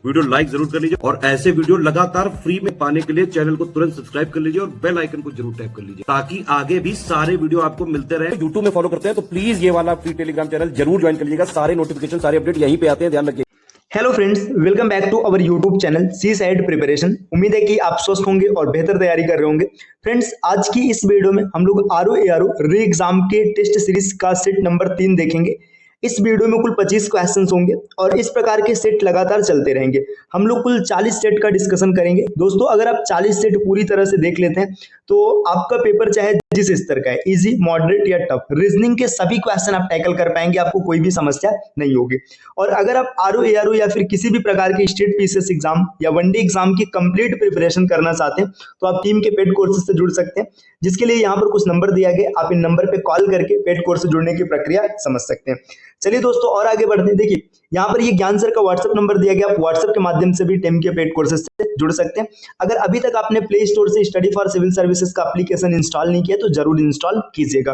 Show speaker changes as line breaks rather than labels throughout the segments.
Video like जरूर कर लीजिए और ऐसे वीडियो लगातार फ्री में पाने के लिए चैनल को तुरंत सब्सक्राइब कर लीजिए और बेल आइकन को जरूर टैप कर लीजिए ताकि आगे भी सारे वीडियो आपको मिलते रहे। यूट्यूब में फॉलो करते हैं तो प्लीज ये वाला फ्री टेलीग्राम चैनल जरूर ज्वाइन कर लीजिएगा। सारे नोटिफिकेशन सारे अपडेट यहीं पे आते हैं, ध्यान रखिए।
Hello friends, welcome back to our YouTube channel C side preparation. उम्मीद है कि आप स्वस्थ होंगे और बेहतर तैयारी कर रहे होंगे। फ्रेंड्स, आज की इस वीडियो में हम लोग आरओ एआरओ री एग्जाम के टेस्ट सीरीज का सेट नंबर 3 देखेंगे। इस वीडियो में कुल 25 क्वेश्चंस होंगे और इस प्रकार के सेट लगातार चलते रहेंगे। हम लोग कुल 40 सेट का डिस्कशन करेंगे। दोस्तों, अगर आप 40 सेट पूरी तरह से देख लेते हैं तो आपका पेपर चाहे जिस स्तर का है, इजी, मॉडरेट या टफ, रीजनिंग के सभी क्वेश्चन आप टैकल कर पाएंगे, आपको कोई भी समस्या नहीं होगी। और अगर आप आरओ एआरओ या फिर किसी भी प्रकार के स्टेट पीसीएस एग्जाम या वनडे एग्जाम की कंप्लीट प्रिपरेशन करना चाहते हैं तो आप टीम के पेड कोर्सेज से जुड़ सकते हैं, जिसके लिए यहाँ पर कुछ नंबर दिया गया। आप इन नंबर पे कॉल करके पेड कोर्स से जुड़ने की प्रक्रिया समझ सकते हैं। चलिए दोस्तों, और आगे बढ़ते हैं। देखिए, यहाँ पर ये ज्ञान सर का व्हाट्सएप नंबर दिया गया। आप व्हाट्सएप के माध्यम से भी टीम के पेड कोर्सेज से जुड़ सकते हैं। अगर अभी तक आपने प्ले स्टोर से स्टडी फॉर सिविल सर्विसेज का एप्लीकेशन इंस्टॉल नहीं किया तो जरूर इंस्टॉल कीजिएगा,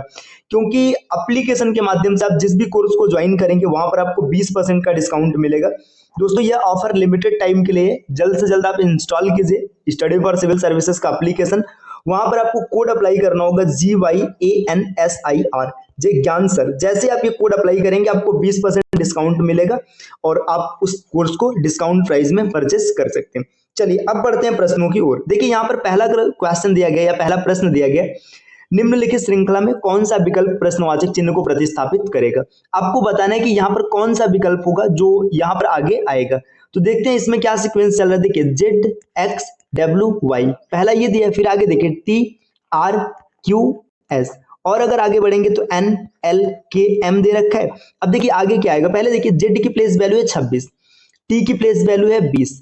क्योंकि एप्लीकेशन के माध्यम से आप जिस भी कोर्स को ज्वाइन करेंगे वहां पर आपको 20% का डिस्काउंट मिलेगा। दोस्तों, यह ऑफर लिमिटेड टाइम के लिए, जल्द से जल्द आप इंस्टॉल कीजिए स्टडी फॉर सिविल सर्विसेज का एप्लीकेशन। वहां पर आपको कोड अप्लाई करना होगा GYANSIR, जे ज्ञान सर। जैसे आप ये कोड अप्लाई करेंगे आपको 20% डिस्काउंट मिलेगा और आप उस कोर्स को डिस्काउंट प्राइस में परचेस कर सकते हैं। चलिए अब बढ़ते हैं प्रश्नों की ओर। देखिए, यहाँ पर पहला क्वेश्चन दिया गया या पहला प्रश्न दिया गया, निम्नलिखित श्रृंखला में कौन सा विकल्प प्रश्नवाचक चिन्ह को प्रतिस्थापित करेगा। आपको बताना है कि यहाँ पर कौन सा विकल्प होगा जो यहाँ पर आगे आएगा। तो देखते हैं इसमें क्या सीक्वेंस चल रहा है। देखिए, ZXWY पहला ये दिया, फिर आगे देखिए TRQS, और अगर आगे बढ़ेंगे तो NLKM दे रखा है। अब देखिए आगे क्या आएगा। पहले देखिए, Z की प्लेस वैल्यू है 26, T की प्लेस वैल्यू है 20,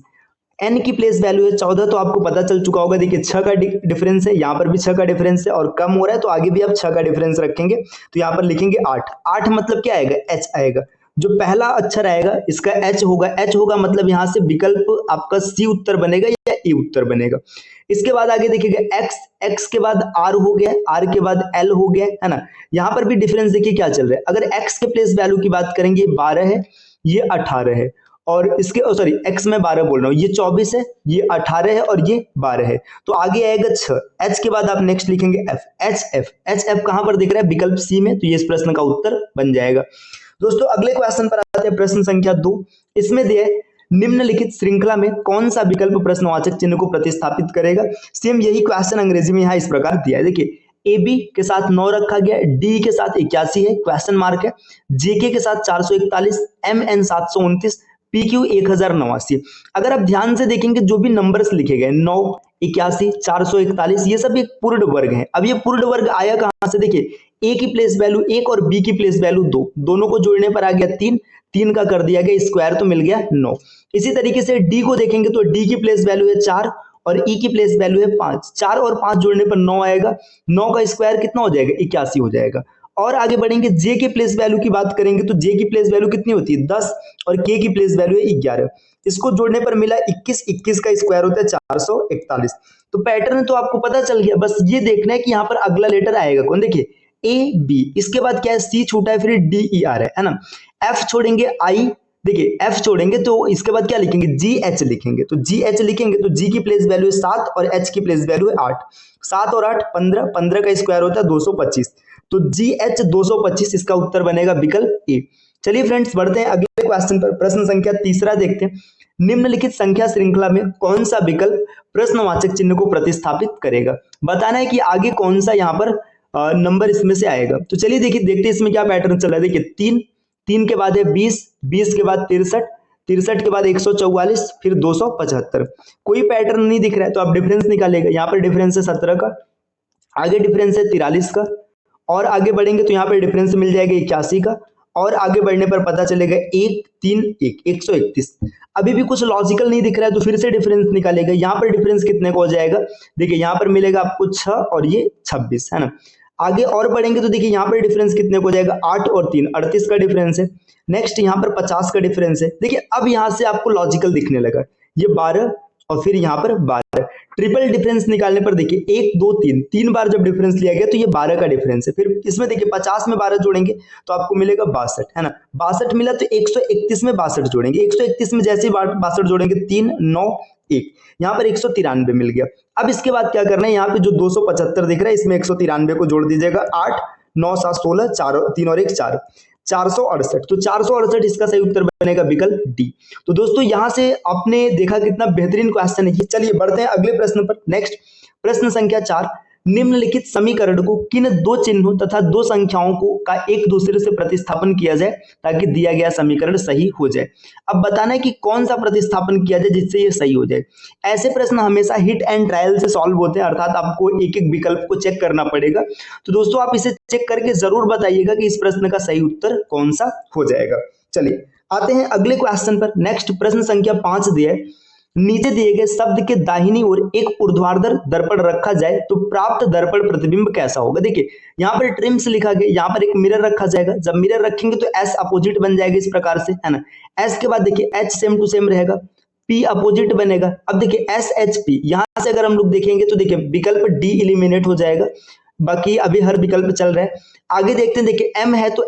N की प्लेस वैल्यू है 14। तो आपको पता चल चुका होगा। देखिए 6 का डिफरेंस है, यहाँ पर भी 6 का डिफरेंस है और कम हो रहा है तो आगे भी आप 6 का डिफरेंस रखेंगे तो यहाँ पर लिखेंगे 8। 8 मतलब क्या आएगा, H आएगा। जो पहला अक्षर आएगा इसका H होगा। H होगा मतलब यहाँ से विकल्प आपका C उत्तर बनेगा या E उत्तर बनेगा। इसके बाद आगे देखिएगा X, X के बाद R हो गया, R के बाद L हो गया, है ना। यहाँ पर भी डिफरेंस देखिए क्या चल रहा है। अगर X के प्लेस वैल्यू की बात करेंगे, ये 12 है, ये 18 है, और इसके सॉरी X में 12 बोल रहा हूँ, ये 24 है, ये 18 है और ये 12 है। तो आगे आएगा 6। H के बाद आप नेक्स्ट लिखेंगे F, HF कहां पर दिख रहा है, विकल्प C में, तो ये इस प्रश्न का उत्तर बन जाएगा। दोस्तों, अगले क्वेश्चन पर आते हैं, प्रश्न संख्या 2। इसमें दिए निम्नलिखित श्रृंखला में कौन सा विकल्प प्रश्नवाचक चिन्ह को प्रतिस्थापित करेगा। सेम यही क्वेश्चन अंग्रेजी में यहाँ इस प्रकार दिया है। देखिए, AB के साथ 9 रखा गया, D के साथ 81 है, क्वेश्चन मार्क है, JK के साथ 441, MN 729, PQ 1089। अगर आप ध्यान से देखेंगे जो भी नंबर्स लिखे गए 9, 81, 441, ये सब एक पूर्ण वर्ग है। अब ये पूर्ण वर्ग आया कहां से, देखिए A की प्लेस वैल्यू 1 और B की प्लेस वैल्यू 2, दोनों को जोड़ने पर आ गया 3, 3 का कर दिया गया स्क्वायर तो मिल गया 9। इसी तरीके से D को देखेंगे तो D की प्लेस वैल्यू है 4 और E की प्लेस वैल्यू है 5, 4 और 5 जोड़ने पर 9 आएगा, 9 का स्क्वायर कितना हो जाएगा, 81 हो जाएगा। और आगे बढ़ेंगे, J के प्लेस वैल्यू की बात करेंगे तो J की प्लेस वैल्यू कितनी होती है, 10, और K की प्लेस वैल्यू है 11, इसको जोड़ने पर मिला 21, 21 का स्क्वायर होता है 441। तो पैटर्न तो आपको पता चल गया, बस ये देखना है कि यहाँ पर अगला लेटर आएगा कौन। देखिए AB, इसके बाद क्या है, C छूटा है, फिर DER है ना। F छोड़ेंगे I, देखिए F छोड़ेंगे तो इसके बाद क्या लिखेंगे, GH लिखेंगे। तो GH लिखेंगे तो G की प्लेस वैल्यू है 7 और H की प्लेस वैल्यू है 8, 7 और 8 15, 15 का स्क्वायर होता है 225। तो GH 225 इसका उत्तर बनेगा विकल्प A। चलिए फ्रेंड्स, बढ़ते हैं अगले क्वेश्चन पर। प्रश्न संख्या 3 देखते हैं, निम्नलिखित संख्या श्रृंखला में कौन सा विकल्प प्रश्नवाचक चिन्ह को प्रतिस्थापित करेगा। बताना है कि आगे कौन सा यहाँ पर नंबर इसमें से आएगा। तो चलिए देखिए, देखते हैं इसमें क्या पैटर्न चल रहा है। देखिए 3, 3 के बाद है 20, 20 के बाद 63, 63 के बाद 144, फिर 275। कोई पैटर्न नहीं दिख रहा है तो आप डिफरेंस निकालेगा। यहाँ पर डिफरेंस है 17 का, आगे डिफरेंस है 43 का, और आगे बढ़ेंगे तो यहाँ पर डिफरेंस मिल जाएगा 81 का, और आगे बढ़ने पर पता चलेगा 1, 3, 1, 131। अभी भी कुछ लॉजिकल नहीं दिख रहा है तो फिर से डिफरेंस निकालेगा। यहाँ पर डिफरेंस कितने का हो जाएगा, देखिए यहाँ पर मिलेगा आपको 6 और ये 26, है ना। आगे और बढ़ेंगे तो देखिए यहाँ पर डिफरेंस कितने का हो जाएगा, 8 और 3, 38 का डिफरेंस है। नेक्स्ट यहाँ पर 50 का डिफरेंस है। देखिए अब यहाँ से आपको लॉजिकल दिखने लगा, ये 12 और फिर यहाँ पर 12। ट्रिपल डिफरेंस निकालने पर देखिए 1 2 3 3 बार जब डिफरेंस लिया गया तो ये 12 का डिफरेंस है। फिर इसमें देखिए 50 में 12 जोड़ेंगे तो आपको मिलेगा 62, है ना। 62 मिला तो 131 में 62 जोड़ेंगे, 131 में जैसे ही 62 जोड़ेंगे 3 9 1, यहाँ पर 193 मिल गया। अब इसके बाद क्या करना है, यहाँ पे जो 275 दिख रहा है इसमें 193 को जोड़ दीजिएगा। 8 9 7 16, 4 3 और 1 4, 468। तो 468 इसका सही उत्तर बनेगा विकल्प डी। तो दोस्तों यहां से आपने देखा कितना बेहतरीन क्वेश्चन है ये। चलिए बढ़ते हैं अगले प्रश्न पर। नेक्स्ट प्रश्न संख्या 4, निम्नलिखित समीकरण को किन दो चिन्हों तथा दो संख्याओं को का एक दूसरे से प्रतिस्थापन किया जाए ताकि दिया गया समीकरण सही हो जाए। अब बताना है कि कौन सा प्रतिस्थापन किया जाए जिससे ये सही हो जाए। ऐसे प्रश्न हमेशा हिट एंड ट्रायल से सॉल्व होते हैं, अर्थात आपको एक एक विकल्प को चेक करना पड़ेगा। तो दोस्तों आप इसे चेक करके जरूर बताइएगा कि इस प्रश्न का सही उत्तर कौन सा हो जाएगा। चलिए आते हैं अगले क्वेश्चन पर। नेक्स्ट प्रश्न संख्या 5 दिया है, नीचे दिए गए शब्द के दाहिनी ओर एक ऊर्ध्वाधर दर्पण रखा जाए तो प्राप्त दर्पण प्रतिबिंब कैसा होगा। देखिए यहाँ पर ट्रिम्स लिखा गया, यहाँ पर एक मिरर रखा जाएगा। जब मिरर रखेंगे तो एस अपोजिट बन जाएगा इस प्रकार से, है ना। एस के बाद देखिए एच सेम टू सेम रहेगा, पी अपोजिट बनेगा। अब देखिए एस एच पी, यहाँ से अगर हम लोग देखेंगे तो देखिए विकल्प डी इलिमिनेट हो जाएगा, बाकी अभी हर विकल्प चल रहा है। आगे देखते हैं, देखिए एम है तो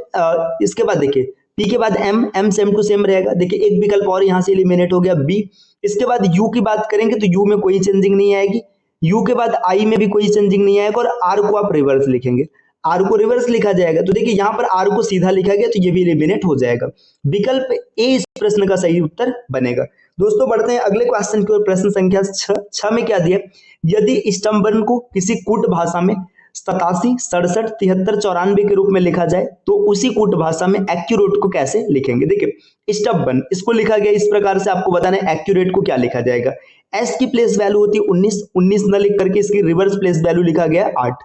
इसके बाद देखिए पी के बाद एम सेम टू सेम रहेगा। देखिए एक विकल्प और यहाँ से एलिमिनेट हो गया बी। इसके बाद यू की बात करेंगे तो यू में कोई चेंजिंग नहीं आएगी, यू के बाद आई में भी कोई चेंजिंग नहीं आएगा, और आर को आप रिवर्स लिखेंगे, आर को रिवर्स लिखा जाएगा। तो देखिए यहाँ पर आर को सीधा लिखा गया तो ये भी एलिमिनेट हो जाएगा। विकल्प ए इस प्रश्न का सही उत्तर बनेगा। दोस्तों बढ़ते हैं अगले क्वेश्चन की ओर। प्रश्न संख्या 6 में क्या दिया, यदि स्तंभन को किसी कूट भाषा में 87 67 73 94 के रूप में लिखा जाए तो उसी कूट भाषा में एक्यूरेट को कैसे लिखेंगे। देखिए स्टबन इसको लिखा गया इस प्रकार से, आपको बताना है एक्यूरेट को क्या लिखा जाएगा। एस की प्लेस वैल्यू होती है 19, 19 न लिख करके इसकी रिवर्स प्लेस वैल्यू लिखा गया 8।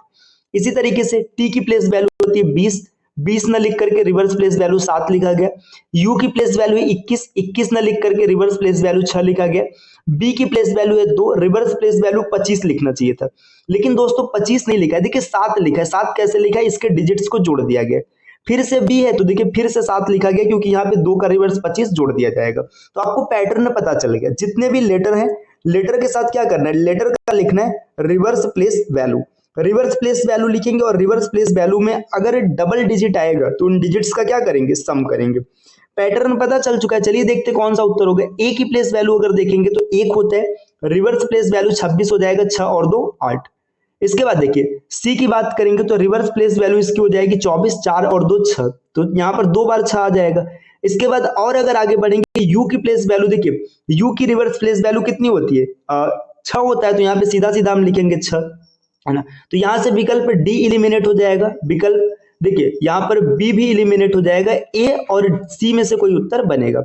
इसी तरीके से टी की प्लेस वैल्यू होती है 20, 20 न लिख करके रिवर्स प्लेस वैल्यू 7 लिखा गया। यू की प्लेस वैल्यू है 21, 21 न लिख करके रिवर्स प्लेस वैल्यू 6 लिखा गया। बी की प्लेस वैल्यू है 2, रिवर्स प्लेस वैल्यू 25 लिखना चाहिए था, लेकिन दोस्तों 25 नहीं लिखा है। देखिए 7 लिखा है, 7 कैसे लिखा है, इसके डिजिट्स को जोड़ दिया गया। फिर से बी है तो देखिए फिर से 7 लिखा गया, क्योंकि यहाँ पे 2 का रिवर्स 25 जोड़ दिया जाएगा। तो आपको पैटर्न पता चल गया। जितने भी लेटर हैं, लेटर के साथ क्या करना है, लेटर का लिखना है reverse place value. Reverse place value लिखेंगे और रिवर्स प्लेस वैल्यू में अगर डबल डिजिट आएगा तो उन डिजिट्स का क्या करेंगे, सम करेंगे। पैटर्न पता चल चुका है। चलिए देखते कौन सा उत्तर होगा। ए की प्लेस वैल्यू अगर देखेंगे तो 1 होता है, रिवर्स प्लेस वैल्यू 26 हो जाएगा, 6 और 2 8। इसके बाद देखिए सी की बात करेंगे तो रिवर्स प्लेस वैल्यू इसकी हो जाएगी 24, 4 और 2 6, तो यहाँ पर 2 बार 6 आ जाएगा। इसके बाद और अगर आगे बढ़ेंगे, यू की प्लेस वैल्यू देखिए, यू की रिवर्स प्लेस वैल्यू कितनी होती है, 6 होता है, तो यहाँ पे सीधा सीधा हम लिखेंगे 6, है ना। तो यहाँ से विकल्प डी इलिमिनेट हो जाएगा। विकल्प देखिए यहाँ पर बी भी इलिमिनेट हो जाएगा, ए और सी में से कोई उत्तर बनेगा।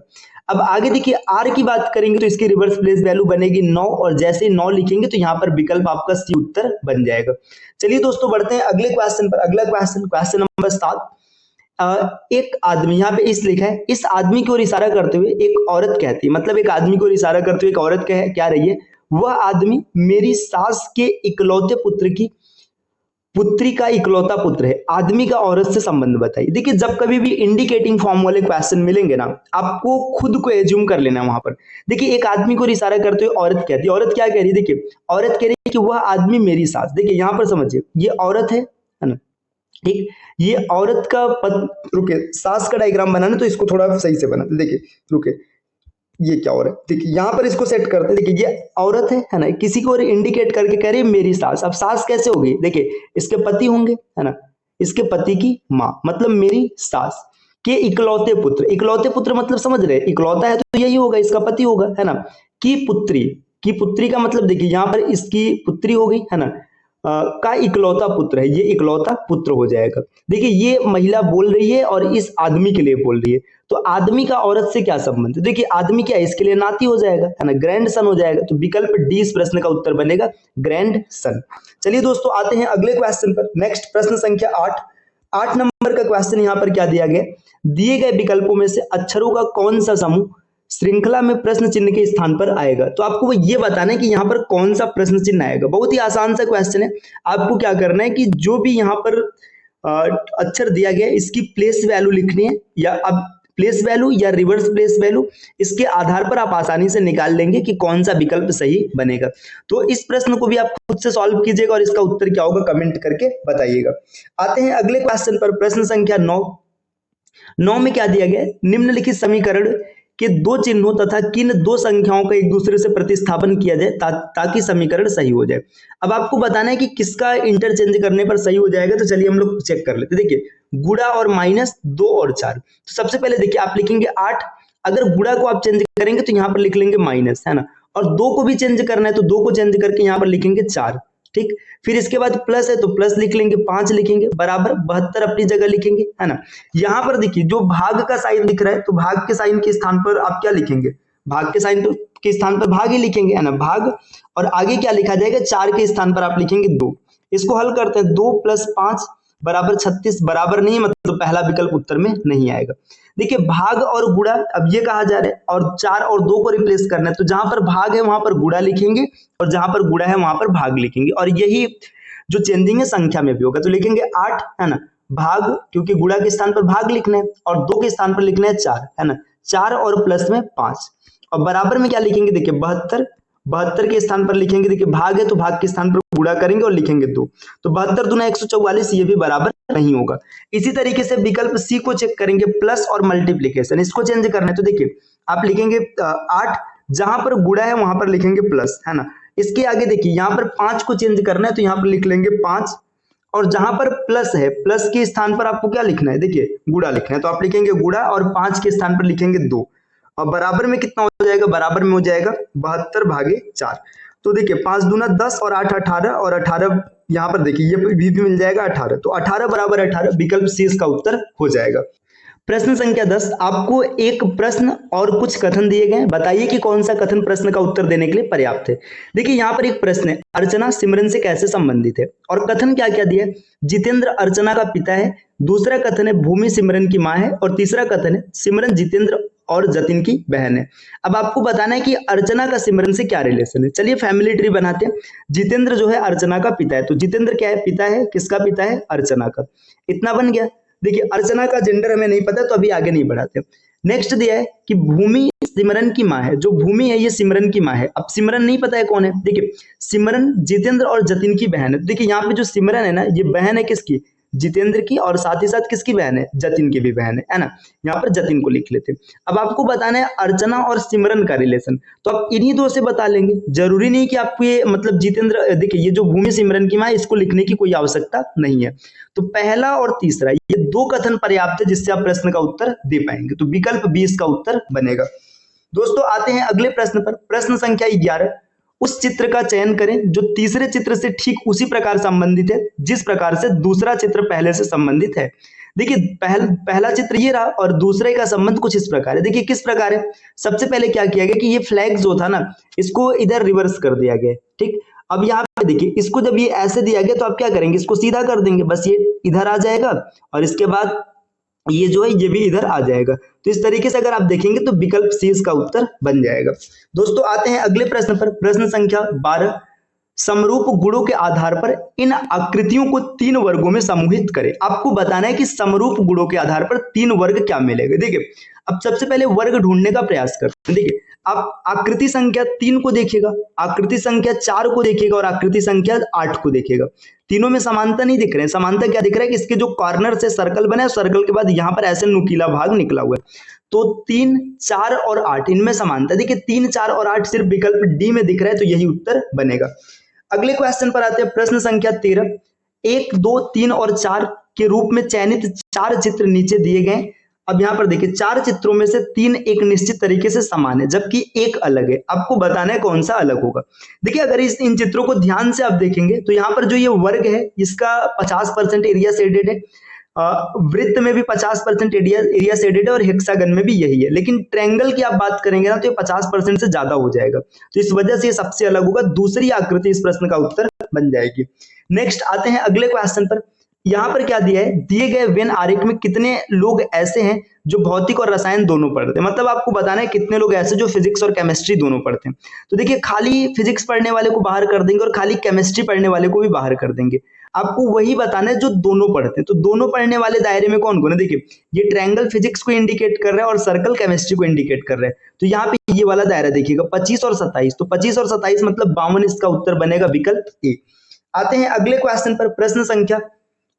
अब आगे देखिए आर की बात करेंगे तो इसकी रिवर्स प्लेस वैल्यू बनेगी 9, और जैसे ही 9 लिखेंगे तो यहाँ पर विकल्प आपका सी उत्तर बन जाएगा। चलिए दोस्तों बढ़ते हैं अगले क्वेश्चन पर। अगला क्वेश्चन नंबर 7, एक आदमी, यहाँ पे इस लिखा है, इस आदमी की ओर इशारा करते हुए एक औरत कहती है, मतलब एक आदमी की ओर इशारा करते हुए एक औरत क्या रही है, वह आदमी मेरी सास के इकलौते पुत्री का इकलौता पुत्र है। आदमी का औरत से संबंध बताइए। देखिए जब कभी भी इंडिकेटिंग फॉर्म वाले क्वेश्चन मिलेंगे ना, आपको खुद को एज्यूम कर लेना है वहां पर। देखिए एक आदमी को इशारा करते हुए औरत कहती है, औरत क्या कह रही है, देखिए औरत कह रही है कि वह आदमी मेरी सास। देखिए यहाँ पर समझिए ये औरत है ना, ठीक, ये औरत का रुके, सास का डायग्राम बनाना तो इसको थोड़ा सही से बनाते। देखिए रुके, ये क्या हो रहा है, देखिए यहाँ पर इसको सेट करते हैं। देखिए ये औरत है ना, किसी को इंडिकेट करके कह रही है मेरी सास। अब सास कैसे होगी, देखिए इसके पति होंगे, है ना, इसके पति की माँ, मतलब मेरी सास के इकलौते पुत्र। इकलौते पुत्र मतलब समझ रहे, इकलौता है तो यही होगा, इसका पति होगा, है ना। की पुत्री का मतलब देखिए यहाँ पर इसकी पुत्री हो गई, है ना, का इकलौता पुत्र है, ये इकलौता पुत्र हो जाएगा। देखिए ये महिला बोल रही है और इस आदमी के लिए बोल रही है, तो आदमी का औरत से क्या संबंध है, देखिए आदमी क्या है, इसके लिए नाती हो जाएगा, है ना, ग्रैंड सन हो जाएगा। तो विकल्प डी इस प्रश्न का उत्तर बनेगा, ग्रैंड सन। चलिए दोस्तों आते हैं अगले क्वेश्चन पर। नेक्स्ट प्रश्न संख्या 8 नंबर का क्वेश्चन यहाँ पर क्या दिया गया, दिए गए विकल्पों में से अक्षरों का कौन सा समूह श्रृंखला में प्रश्न चिन्ह के स्थान पर आएगा। तो आपको वो ये बताना है कि यहाँ पर कौन सा प्रश्न चिन्ह आएगा। बहुत ही आसान सा क्वेश्चन है। आपको क्या करना है कि जो भी यहाँ पर अक्षर दिया गया है इसकी प्लेस वैल्यू लिखनी है, या अब प्लेस वैल्यू या रिवर्स प्लेस वैल्यू, इसके आधार पर आप आसानी से निकाल लेंगे कि कौन सा विकल्प सही बनेगा। तो इस प्रश्न को भी आप खुद से सॉल्व कीजिएगा और इसका उत्तर क्या होगा कमेंट करके बताइएगा। आते हैं अगले क्वेश्चन पर, प्रश्न संख्या 9 में क्या दिया गया है, निम्नलिखित समीकरण के दो चिन्हों तथा किन दो संख्याओं का एक दूसरे से प्रतिस्थापन किया जाए ताकि समीकरण सही हो जाए। अब आपको बताना है कि किसका इंटरचेंज करने पर सही हो जाएगा, तो चलिए हम लोग चेक कर लेते हैं। देखिए गुणा और माइनस 2 और 4, तो सबसे पहले देखिए आप लिखेंगे 8, अगर गुणा को आप चेंज करेंगे तो यहाँ पर लिख लेंगे माइनस, है ना, और 2 को भी चेंज करना है तो 2 को चेंज करके यहाँ पर लिखेंगे 4, ठीक। फिर इसके बाद प्लस है तो प्लस लिख लेंगे, 5 लिखेंगे, बराबर 72 अपनी जगह लिखेंगे, है ना। यहाँ पर देखिए जो भाग का साइन दिख रहा है तो भाग के साइन के स्थान पर आप क्या लिखेंगे, भाग के साइन के स्थान पर भाग ही लिखेंगे, है ना, भाग, और आगे क्या लिखा जाएगा, 4 के स्थान पर आप लिखेंगे 2। इसको हल करते हैं, 2 + 5 बराबर 36, बराबर नहीं मतलब पहला विकल्प उत्तर में नहीं आएगा। देखिए भाग और गुणा, अब ये कहा जा रहा है और 4 और 2 को रिप्लेस करना है, तो जहां पर भाग है वहां पर गुणा लिखेंगे और जहां पर गुणा है वहां पर भाग लिखेंगे, और यही जो चेंजिंग है संख्या में भी होगा, तो लिखेंगे 8, है ना, भाग, क्योंकि गुणा के स्थान पर भाग लिखना है और 2 के स्थान पर लिखना है 4, है ना, 4 और प्लस में 5, और बराबर में क्या लिखेंगे, देखिए 72 के स्थान पर लिखेंगे, देखिए भाग है तो भाग के स्थान पर गुणा करेंगे और लिखेंगे 2, तो 72 दूना 144, ये भी बराबर नहीं होगा। इसी तरीके से विकल्प सी को चेक करेंगे, प्लस और मल्टीप्लीकेशन, इसको चेंज करना है तो देखिए आप लिखेंगे 8, जहां पर गुणा है वहां पर लिखेंगे प्लस, है ना। इसके आगे देखिए यहाँ पर 5 को चेंज करना है तो यहाँ पर लिख लेंगे 5, और जहां पर प्लस है, प्लस के स्थान पर आपको क्या लिखना है, देखिए गुणा लिखना है तो आप लिखेंगे गुणा और 5 के स्थान पर लिखेंगे 2, और बराबर में कितना हो जाएगा, बराबर में हो जाएगा 72/4। तो देखिए 5 दूना 10 और 8 18, और 18 यहाँ पर देखिए ये भी मिल जाएगा 18, तो 18 बराबर 18, विकल्प सी इसका उत्तर हो जाएगा। प्रश्न संख्या 10, आपको एक प्रश्न और कुछ कथन दिए गए हैं, बताइए कि कौन सा कथन प्रश्न का उत्तर देने के लिए पर्याप्त है। देखिए यहाँ पर एक प्रश्न है, अर्चना सिमरन से कैसे संबंधित है, और कथन क्या क्या दिया है, जितेंद्र अर्चना का पिता है, दूसरा कथन है भूमि सिमरन की मां है, और तीसरा कथन है सिमरन जितेंद्र और जतिन की बहन है। अब आपको बताना है कि अर्चना का सिमरन से क्या रिलेशन है। चलिए फैमिली ट्री बनाते हैं। जितेंद्र जो है अर्चना का पिता है, तो जितेंद्र क्या है, पिता है, किसका पिता है, अर्चना का, इतना बन गया। देखिए अर्चना का जेंडर हमें नहीं पता तो अभी आगे नहीं बढ़ाते। नेक्स्ट दिया है कि भूमि सिमरन की मां है, जो भूमि है ये सिमरन की मां है। अब सिमरन नहीं पता है कौन है, देखिए सिमरन जितेंद्र और जतिन की बहन है। देखिए यहाँ पे जो सिमरन है ना, ये बहन है किसकी, जितेंद्र की, और साथ ही साथ किसकी बहन है, जतिन की भी बहन है ना। यहाँ पर जतिन को लिख लेते हैं। अब आपको बताना है अर्चना और सिमरन का रिलेशन, तो आप इन्हीं दो से बता लेंगे, जरूरी नहीं कि आपको ये मतलब जितेंद्र, देखिए ये जो भूमि सिमरन की मां, इसको लिखने की कोई आवश्यकता नहीं है। तो पहला और तीसरा ये 2 कथन पर्याप्त है जिससे आप प्रश्न का उत्तर दे पाएंगे, तो विकल्प 20 का उत्तर बनेगा। दोस्तों आते हैं अगले प्रश्न पर, प्रश्न संख्या 11, उस चित्र का चयन करें जो तीसरे चित्र से ठीक उसी प्रकार संबंधित है जिस प्रकार से दूसरा चित्र पहले से संबंधित है। देखिए पहला चित्र ये रहा और दूसरे का संबंध कुछ इस प्रकार है। देखिए किस प्रकार है, सबसे पहले क्या किया गया कि ये फ्लैग जो था ना, इसको इधर रिवर्स कर दिया गया, ठीक। अब यहाँ पे देखिए इसको जब ये ऐसे दिया गया तो आप क्या करेंगे, इसको सीधा कर देंगे, बस ये इधर आ जाएगा और इसके बाद ये जो है ये भी इधर आ जाएगा। तो इस तरीके से अगर आप देखेंगे तो विकल्प सी इसका उत्तर बन जाएगा। दोस्तों आते हैं अगले प्रश्न पर, प्रश्न संख्या 12, समरूप गुणों के आधार पर इन आकृतियों को 3 वर्गों में समूहित करें। आपको बताना है कि समरूप गुणों के आधार पर 3 वर्ग क्या मिलेगा। देखिए अब सबसे पहले वर्ग ढूंढने का प्रयास करते हैं। देखिए आप आकृति संख्या 3 को देखिएगा, आकृति संख्या 4 को देखिएगा और आकृति संख्या 8 को देखिएगा। तीनों में समानता नहीं दिख रहे हैं। समानता क्या दिख रहा है कि इसके जो कॉर्नर से सर्कल बने, सर्कल के बाद यहाँ पर ऐसे नुकीला भाग निकला हुआ है। तो 3, 4 और 8 इनमें समानता। देखिए 3, 4 और 8 सिर्फ विकल्प डी में दिख रहा है, तो यही उत्तर बनेगा। अगले क्वेश्चन पर आते हैं, प्रश्न संख्या 13, 1, 2, 3 और 4 के रूप में चयनित 4 चित्र नीचे दिए गए। अब यहाँ पर देखिए 4 चित्रों में से 3 एक निश्चित तरीके से समान है जबकि एक अलग है। आपको बताना है कौन सा अलग होगा। देखिए अगर इन चित्रों को ध्यान से आप देखेंगे तो यहाँ पर जो ये वर्ग है इसका 50% एरिया शेडेड है, वृत्त में भी 50% एरिया शेडेड है और हेक्सागन में भी यही है। लेकिन ट्रायंगल की आप बात करेंगे ना तो ये 50% से ज्यादा हो जाएगा, तो इस वजह से ये सबसे अलग होगा। दूसरी आकृति इस प्रश्न का उत्तर बन जाएगी। नेक्स्ट आते हैं अगले क्वेश्चन पर। यहाँ पर क्या दिया है, दिए गए वेन आरेख में कितने लोग ऐसे हैं जो भौतिक और रसायन दोनों पढ़ते हैं। मतलब आपको बताना है कितने लोग ऐसे जो फिजिक्स और केमिस्ट्री दोनों पढ़ते हैं। तो देखिए खाली फिजिक्स पढ़ने वाले को बाहर कर देंगे और खाली केमिस्ट्री पढ़ने वाले को भी बाहर कर देंगे। आपको वही बताना है जो दोनों पढ़ते हैं। तो दोनों पढ़ने वाले दायरे में कौन कौन है, देखिए ये ट्रायंगल फिजिक्स को इंडिकेट कर रहा है और सर्कल केमिस्ट्री को इंडिकेट कर रहा है। तो यहाँ पे ये वाला दायरा देखिएगा 25 और 27, तो 25 और 27 मतलब 52, इसका उत्तर बनेगा विकल्प ए। आते हैं अगले क्वेश्चन पर, प्रश्न संख्या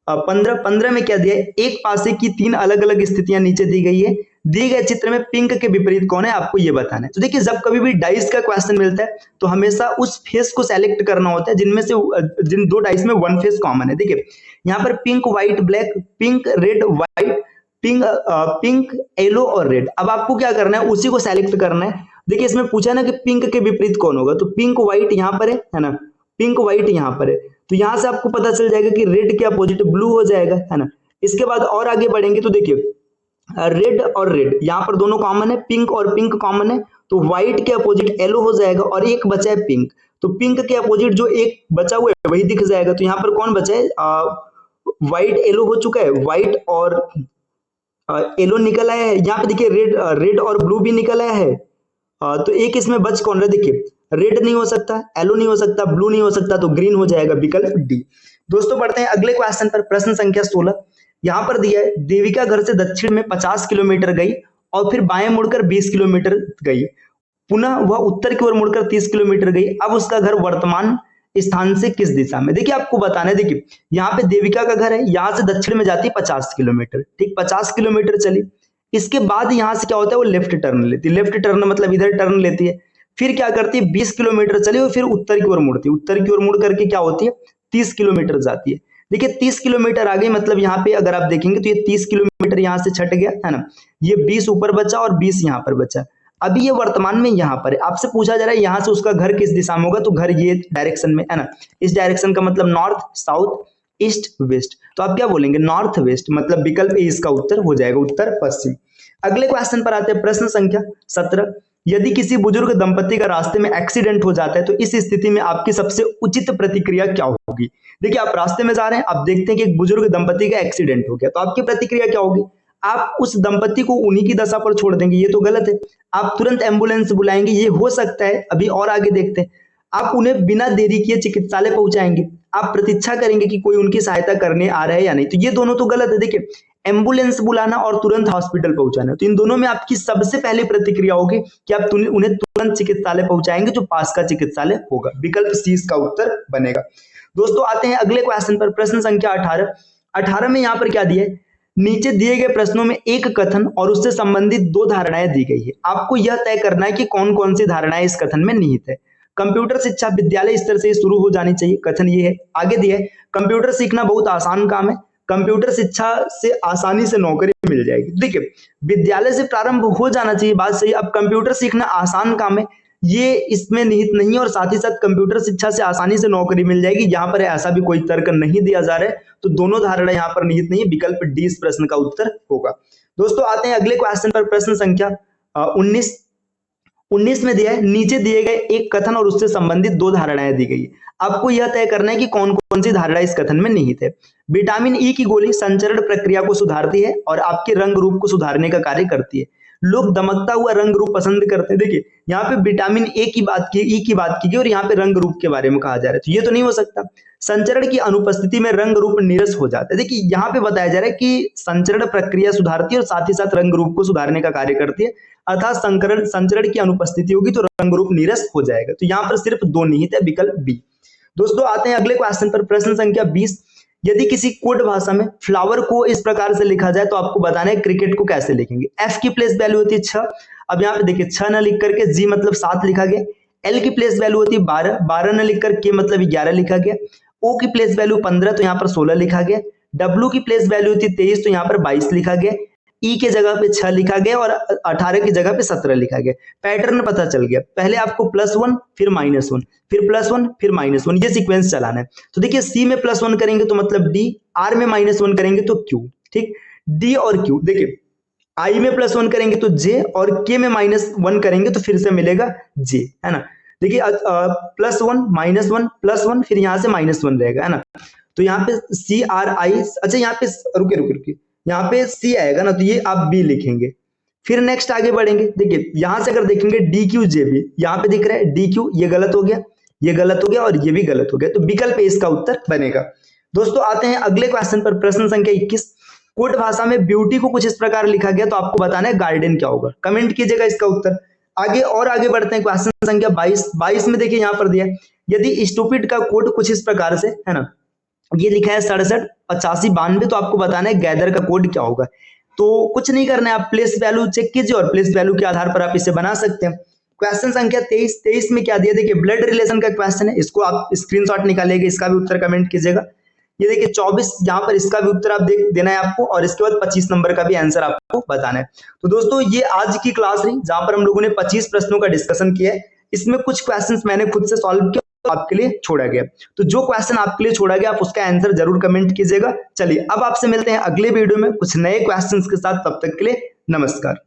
15 में क्या दिया है, एक पासे की 3 अलग अलग स्थितियां नीचे दी गई है, दिए गए चित्र में पिंक के विपरीत कौन है, आपको ये बताना है। तो देखिए जब कभी भी डाइस का क्वेश्चन मिलता है तो हमेशा उस फेस को सेलेक्ट करना होता है जिनमें से जिन दो डाइस में वन फेस कॉमन है। देखिए यहाँ पर pink white black, pink red white, pink yellow और रेड। अब आपको क्या करना है, उसी को सेलेक्ट करना है। देखिए इसमें पूछा ना कि पिंक के विपरीत कौन होगा, तो पिंक व्हाइट यहाँ पर है ना, पिंक व्हाइट यहाँ पर है, तो यहां से आपको पता चल जाएगा कि रेड के अपोजिट ब्लू हो जाएगा, है ना। इसके बाद और आगे बढ़ेंगे तो देखिए रेड और रेड यहाँ पर दोनों कॉमन है, पिंक और पिंक कॉमन है, तो व्हाइट के अपोजिट येलो हो जाएगा और एक बचा है पिंक, तो पिंक के अपोजिट जो एक बचा हुआ है वही दिख जाएगा। तो यहाँ पर कौन बचा है, व्हाइट येलो हो चुका है, व्हाइट और येलो निकल आया है। यहाँ पे देखिए रेड और ब्लू भी निकल आया है। तो एक इसमें बच कौन रहा, देखिए रेड नहीं हो सकता, येलो नहीं हो सकता, ब्लू नहीं हो सकता, तो ग्रीन हो जाएगा विकल्प डी। दोस्तों बढ़ते हैं अगले क्वेश्चन पर, प्रश्न संख्या 16। यहाँ पर दिया है देविका घर से दक्षिण में 50 किलोमीटर गई और फिर बाएं मुड़कर 20 किलोमीटर गई, पुनः वह उत्तर की ओर मुड़कर 30 किलोमीटर गई। अब उसका घर वर्तमान स्थान से किस दिशा में, देखिए आपको बताना है। देखिए यहाँ पे देविका का घर है, यहाँ से दक्षिण में जाती है 50 किलोमीटर, ठीक 50 किलोमीटर चली, इसके बाद यहां से क्या होता है, वो लेफ्ट टर्न लेती है, लेफ्ट टर्न मतलब इधर टर्न लेती है, फिर क्या करती है 20 किलोमीटर चली और फिर उत्तर की ओर मुड़ती है, उत्तर की ओर मुड़ करके क्या होती है 30 किलोमीटर जाती है। देखिए 30 किलोमीटर आ गई, मतलब यहाँ पे अगर आप देखेंगे तो ये 30 किलोमीटर यहाँ से छट गया, है ना, ये 20 ऊपर बचा और 20 यहाँ पर बचा। अभी ये वर्तमान में यहाँ पर है, आपसे पूछा जा रहा है यहाँ से उसका घर किस दिशा में होगा, तो घर ये डायरेक्शन में है ना, इस डायरेक्शन का मतलब नॉर्थ साउथ ईस्ट वेस्ट, तो आप क्या बोलेंगे नॉर्थ वेस्ट, मतलब विकल्प ए इसका उत्तर हो जाएगा, उत्तर पश्चिम। अगले क्वेश्चन पर आते हैं, प्रश्न संख्या 17। यदि किसी बुजुर्ग दंपति का रास्ते में एक्सीडेंट हो जाता है तो इस स्थिति में आपकी सबसे उचित प्रतिक्रिया क्या होगी। देखिए आप रास्ते में जा रहे हैं, आप देखते हैं कि एक बुजुर्ग दंपति का एक्सीडेंट हो गया, तो आपकी प्रतिक्रिया क्या होगी, आप उस दंपति को उन्हीं की दशा पर छोड़ देंगे, ये तो गलत है, आप तुरंत एम्बुलेंस बुलाएंगे, ये हो सकता है, अभी और आगे देखते हैं, आप उन्हें बिना देरी किए चिकित्सालय पहुंचाएंगे, आप प्रतीक्षा करेंगे कि कोई उनकी सहायता करने आ रहा है या नहीं, तो ये दोनों तो गलत है। देखिए एम्बुलेंस बुलाना और तुरंत हॉस्पिटल पहुंचाना, तो इन दोनों में आपकी सबसे पहली प्रतिक्रिया होगी कि आप उन्हें तुरंत चिकित्सालय पहुंचाएंगे, जो पास का चिकित्सालय होगा, विकल्प सी इसका उत्तर बनेगा। दोस्तों आते हैं अगले क्वेश्चन पर, प्रश्न संख्या 18 में यहाँ पर क्या दिया है, नीचे दिए गए प्रश्नों में एक कथन और उससे संबंधित दो धारणाएं दी गई है, आपको यह तय करना है कि कौन कौन सी धारणाएं इस कथन में निहित है। कंप्यूटर शिक्षा विद्यालय स्तर से शुरू हो जानी चाहिए, कथन ये है। आगे दिया है कंप्यूटर सीखना बहुत आसान काम है, कंप्यूटर शिक्षा से आसानी से नौकरी मिल जाएगी। देखिए विद्यालय से प्रारंभ हो जाना चाहिए, बात सही। अब कंप्यूटर सीखना आसान काम है, ये इसमें निहित नहीं है, और साथ ही साथ कंप्यूटर शिक्षा से आसानी से नौकरी मिल जाएगी, यहाँ पर ऐसा भी कोई तर्क नहीं दिया जा रहा है, तो दोनों धारणा यहाँ पर निहित नहीं है, विकल्प डी इस प्रश्न का उत्तर होगा। दोस्तों आते हैं अगले क्वेश्चन पर, प्रश्न संख्या 19 में दिया है नीचे दिए गए एक कथन और उससे संबंधित दो धारणाएं दी गई है, आपको यह तय करना है कि कौन कौन सी धारणा इस कथन में निहित है। विटामिन ई की गोली संचरण प्रक्रिया को सुधारती है और आपके रंग रूप को सुधारने का कार्य करती है, लोग दमकता हुआ रंग रूप पसंद करते हैं। देखिए यहाँ पे विटामिन ए की बात की, ई की बात की गई और यहाँ पे रंग रूप के बारे में कहा जा रहा है, तो ये तो नहीं हो सकता। संचरण की अनुपस्थिति में रंग रूप नीरस हो जाता है। देखिए यहाँ पे बताया जा रहा है कि संचरण प्रक्रिया सुधारती है और साथ ही साथ रंग रूप को सुधारने का कार्य करती है, अर्थात संचरण की अनुपस्थिति होगी तो रंग रूप नीरस हो जाएगा, तो यहाँ पर सिर्फ दो निहित है, विकल्प बी। दोस्तों आते हैं अगले क्वेश्चन पर, प्रश्न संख्या 20। यदि किसी कोड भाषा में फ्लावर को इस प्रकार से लिखा जाए तो आपको बताना है क्रिकेट को कैसे लिखेंगे। एफ की प्लेस वैल्यू होती है 6, अब यहाँ पे देखिए 6 न लिख करके जी मतलब 7 लिखा गया। एल की प्लेस वैल्यू होती है 12, 12 न लिख कर के मतलब 11 लिखा गया। ओ की प्लेस वैल्यू 15, तो यहाँ पर 16 लिखा गया। डब्ल्यू की प्लेस वैल्यू होती है 23, तो यहाँ पर 22 लिखा गया। ई के जगह पे 6 लिखा गया और 18 की जगह पे 17 लिखा गया। पैटर्न पता चल गया, पहले आपको +1 फिर -1 फिर +1 फिर -1, ये सीक्वेंस चलाना है। तो देखिए सी में +1 करेंगे तो मतलब डी, आर में -1 करेंगे तो क्यू, ठीक, डी और क्यू। देखिए आई में +1 करेंगे तो जे और के में -1 करेंगे तो फिर से मिलेगा जे, है ना। देखिए +1 -1 +1 फिर यहाँ से -1 रहेगा, है ना। तो यहाँ पे सी आर आई, अच्छा यहाँ पे रुके यहाँ पे सी आएगा ना, तो ये आप बी लिखेंगे। फिर नेक्स्ट आगे बढ़ेंगे, देखिए यहां से अगर देखेंगे डी क्यू जे बी, यहाँ पे दिख रहा है डी क्यू, ये गलत हो गया, ये गलत हो गया और ये भी गलत हो गया, तो विकल्प ए इसका उत्तर बनेगा। दोस्तों आते हैं अगले क्वेश्चन पर, प्रश्न संख्या 21। कोड भाषा में ब्यूटी को कुछ इस प्रकार लिखा गया, तो आपको बताना है गार्डन क्या होगा, कमेंट कीजिएगा इसका उत्तर। आगे बढ़ते हैं क्वेश्चन संख्या 22 में देखिए यहाँ पर दिया है, यदि स्टूपिड का कोड कुछ इस प्रकार से है ना, ये लिखा है 67 85 92, तो आपको बताना है गैदर का कोड क्या होगा। तो कुछ नहीं करना है, आप प्लेस वैल्यू चेक कीजिए और प्लेस वैल्यू के आधार पर आप इसे बना सकते हैं। क्वेश्चन संख्या 23 में क्या दिया, देखिए ब्लड रिलेशन का क्वेश्चन है, इसको आप स्क्रीनशॉट निकालिएगा, इसका भी उत्तर कमेंट कीजिएगा। ये देखिए 24 यहाँ पर, इसका भी उत्तर आप देना है आपको, और इसके बाद 25 नंबर का भी आंसर आपको बताना है। तो दोस्तों ये आज की क्लास रही, जहां पर हम लोगों ने 25 प्रश्नों का डिस्कशन किया है। इसमें कुछ क्वेश्चंस मैंने खुद से सॉल्व किया, आपके लिए छोड़ा गया, तो जो क्वेश्चन आपके लिए छोड़ा गया आप उसका आंसर जरूर कमेंट कीजिएगा। चलिए अब आपसे मिलते हैं अगले वीडियो में कुछ नए क्वेश्चंस के साथ, तब तक के लिए नमस्कार।